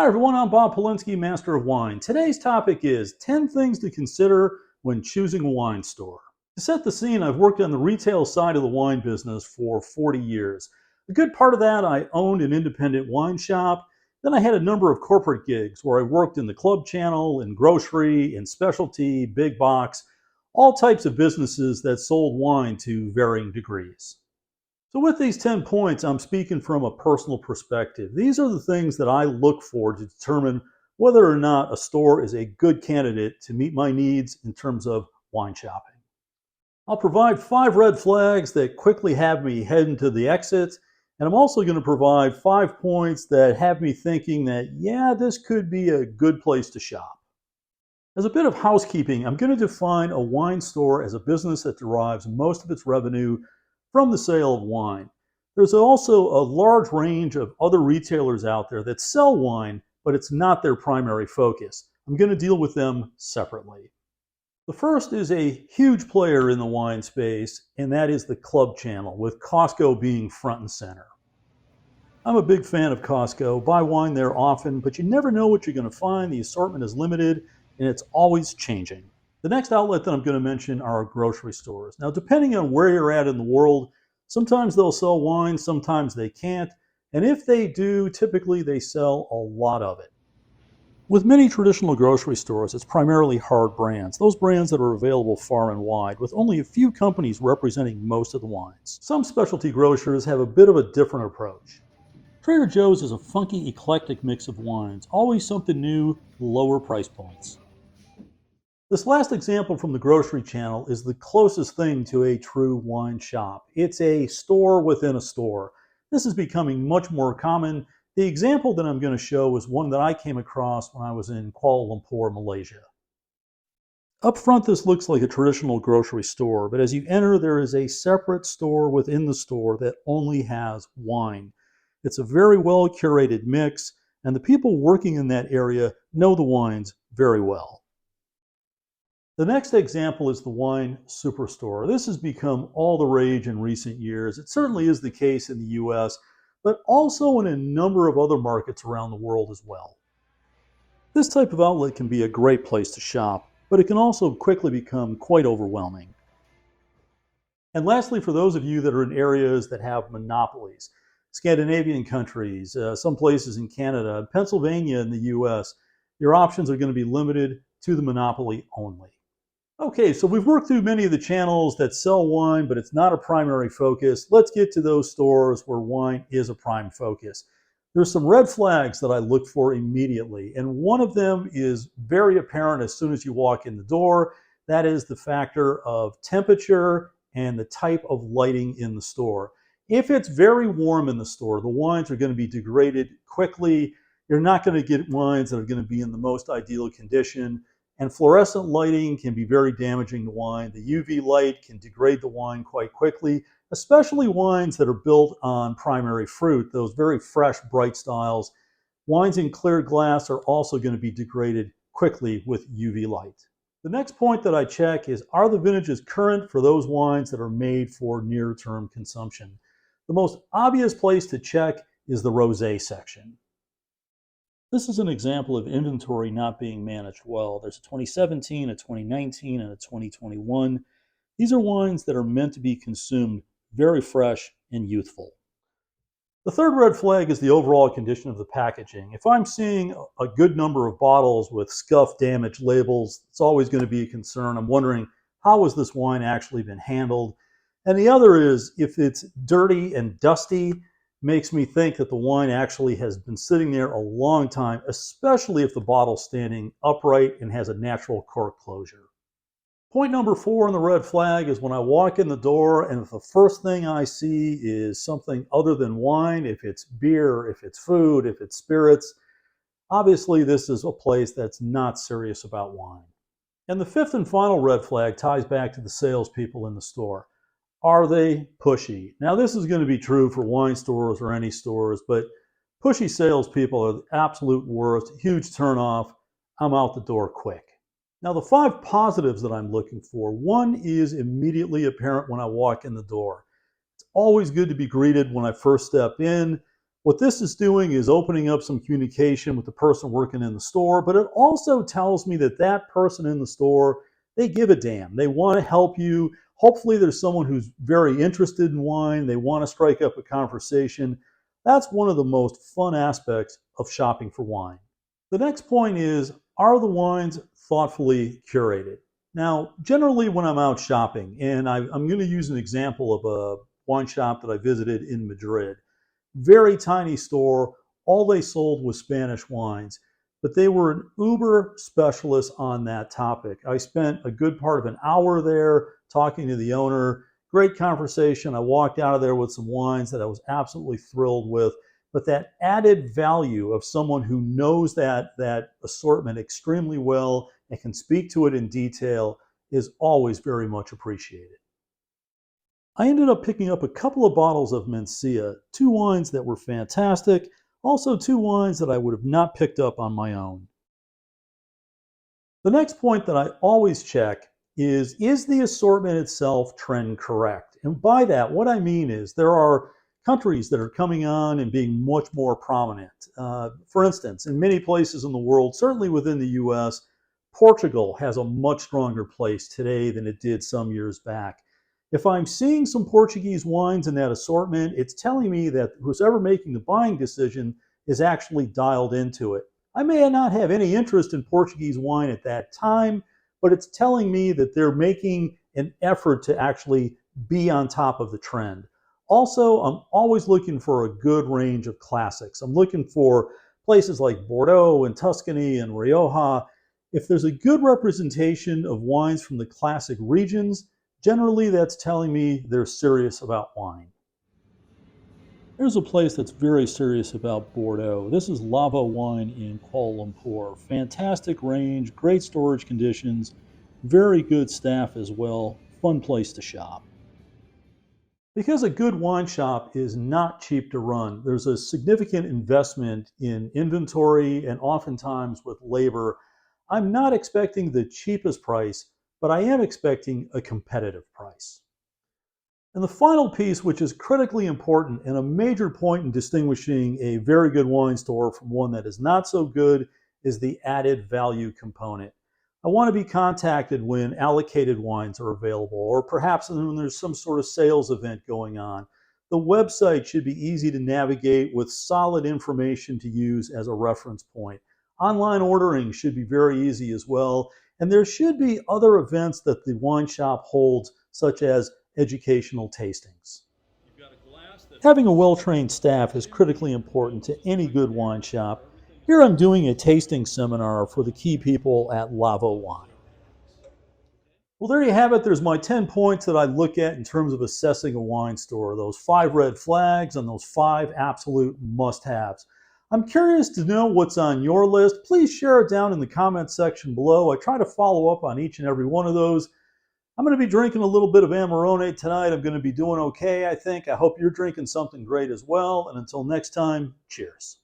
Hi everyone, I'm Bob Paulinski, Master of Wine. Today's topic is 10 things to consider when choosing a wine store. To set the scene, I've worked on the retail side of the wine business for 40 years. A good part of that, I owned an independent wine shop. Then I had a number of corporate gigs where I worked in the club channel, in grocery, in specialty, big box, all types of businesses that sold wine to varying degrees. So, with these 10 points, I'm speaking from a personal perspective. These are the things that I look for to determine whether or not a store is a good candidate to meet my needs in terms of wine shopping. I'll provide 5 red flags that quickly have me heading to the exit, and I'm also going to provide 5 points that have me thinking that, yeah, this could be a good place to shop. As a bit of housekeeping, I'm going to define a wine store as a business that derives most of its revenue from the sale of wine. There's also a large range of other retailers out there that sell wine, but it's not their primary focus. I'm going to deal with them separately. The first is a huge player in the wine space, and that is the club channel, with Costco being front and center. I'm a big fan of Costco, buy wine there often, but you never know what you're going to find. The assortment is limited, and it's always changing. The next outlet that I'm going to mention are grocery stores. Now, depending on where you're at in the world, sometimes they'll sell wine, sometimes they can't. And if they do, typically they sell a lot of it. With many traditional grocery stores, it's primarily hard brands, those brands that are available far and wide, with only a few companies representing most of the wines. Some specialty grocers have a bit of a different approach. Trader Joe's is a funky, eclectic mix of wines, always something new, lower price points. This last example from the grocery channel is the closest thing to a true wine shop. It's a store within a store. This is becoming much more common. The example that I'm going to show is one that I came across when I was in Kuala Lumpur, Malaysia. Up front, this looks like a traditional grocery store, but as you enter, there is a separate store within the store that only has wine. It's a very well curated mix, and the people working in that area know the wines very well. The next example is the wine superstore. This has become all the rage in recent years. It certainly is the case in the US, but also in a number of other markets around the world as well. This type of outlet can be a great place to shop, but it can also quickly become quite overwhelming. And lastly, for those of you that are in areas that have monopolies, Scandinavian countries, some places in Canada, Pennsylvania in the US, your options are going to be limited to the monopoly only. Okay, so we've worked through many of the channels that sell wine, but it's not a primary focus. Let's get to those stores where wine is a prime focus. There's some red flags that I look for immediately, and one of them is very apparent as soon as you walk in the door. That is the factor of temperature and the type of lighting in the store. If it's very warm in the store, the wines are going to be degraded quickly. You're not going to get wines that are going to be in the most ideal condition. And fluorescent lighting can be very damaging to wine. The UV light can degrade the wine quite quickly, especially wines that are built on primary fruit, those very fresh, bright styles. Wines in clear glass are also going to be degraded quickly with UV light. The next point that I check is, are the vintages current for those wines that are made for near-term consumption? The most obvious place to check is the rosé section. This is an example of inventory not being managed well. There's a 2017, a 2019, and a 2021. These are wines that are meant to be consumed very fresh and youthful. The third red flag is the overall condition of the packaging. If I'm seeing a good number of bottles with scuff, damaged labels, it's always going to be a concern. I'm wondering, how has this wine actually been handled? And the other is, if it's dirty and dusty, makes me think that the wine actually has been sitting there a long time, especially if the bottle's standing upright and has a natural cork closure. Point number 4 on the red flag is when I walk in the door and if the first thing I see is something other than wine, if it's beer, if it's food, if it's spirits, obviously this is a place that's not serious about wine. And the fifth and final red flag ties back to the salespeople in the store. Are they pushy? Now, this is going to be true for wine stores or any stores, but pushy salespeople are the absolute worst. Huge turnoff. I'm out the door quick. Now, the 5 positives that I'm looking for. One is immediately apparent when I walk in the door. It's always good to be greeted when I first step in. What this is doing is opening up some communication with the person working in the store, but it also tells me that that person in the store, they give a damn. They want to help you. Hopefully there's someone who's very interested in wine. They want to strike up a conversation. That's one of the most fun aspects of shopping for wine. The next point is, are the wines thoughtfully curated? Now, generally when I'm out shopping, and I'm going to use an example of a wine shop that I visited in Madrid. Very tiny store. All they sold was Spanish wines, but they were an uber specialist on that topic. I spent a good part of an hour there talking to the owner. Great conversation. I walked out of there with some wines that I was absolutely thrilled with. But that added value of someone who knows that assortment extremely well and can speak to it in detail is always very much appreciated. I ended up picking up a couple of bottles of Mencia, two wines that were fantastic, also two wines that I would have not picked up on my own. The next point that I always check is the assortment itself trend correct? And by that, what I mean is there are countries that are coming on and being much more prominent. For instance, in many places in the world, certainly within the US, Portugal has a much stronger place today than it did some years back. If I'm seeing some Portuguese wines in that assortment, it's telling me that who's ever making the buying decision is actually dialed into it. I may not have any interest in Portuguese wine at that time, but it's telling me that they're making an effort to actually be on top of the trend. Also, I'm always looking for a good range of classics. I'm looking for places like Bordeaux and Tuscany and Rioja. If there's a good representation of wines from the classic regions, generally that's telling me they're serious about wine. Here's a place that's very serious about Bordeaux. This is Lavowine in Kuala Lumpur. Fantastic range, great storage conditions, very good staff as well. Fun place to shop. Because a good wine shop is not cheap to run, there's a significant investment in inventory and oftentimes with labor. I'm not expecting the cheapest price, but I am expecting a competitive price. And the final piece, which is critically important and a major point in distinguishing a very good wine store from one that is not so good, is the added value component. I want to be contacted when allocated wines are available, or perhaps when there's some sort of sales event going on. The website should be easy to navigate with solid information to use as a reference point. Online ordering should be very easy as well. And there should be other events that the wine shop holds, such as educational tastings. Having a well-trained staff is critically important to any good wine shop. Here I'm doing a tasting seminar for the key people at Lavowine. Well, there you have it. There's my 10 points that I look at in terms of assessing a wine store. Those 5 red flags and those 5 absolute must-haves. I'm curious to know what's on your list. Please share it down in the comments section below. I try to follow up on each and every one of those. I'm going to be drinking a little bit of Amarone tonight. I'm going to be doing okay, I think. I hope you're drinking something great as well. And until next time, cheers.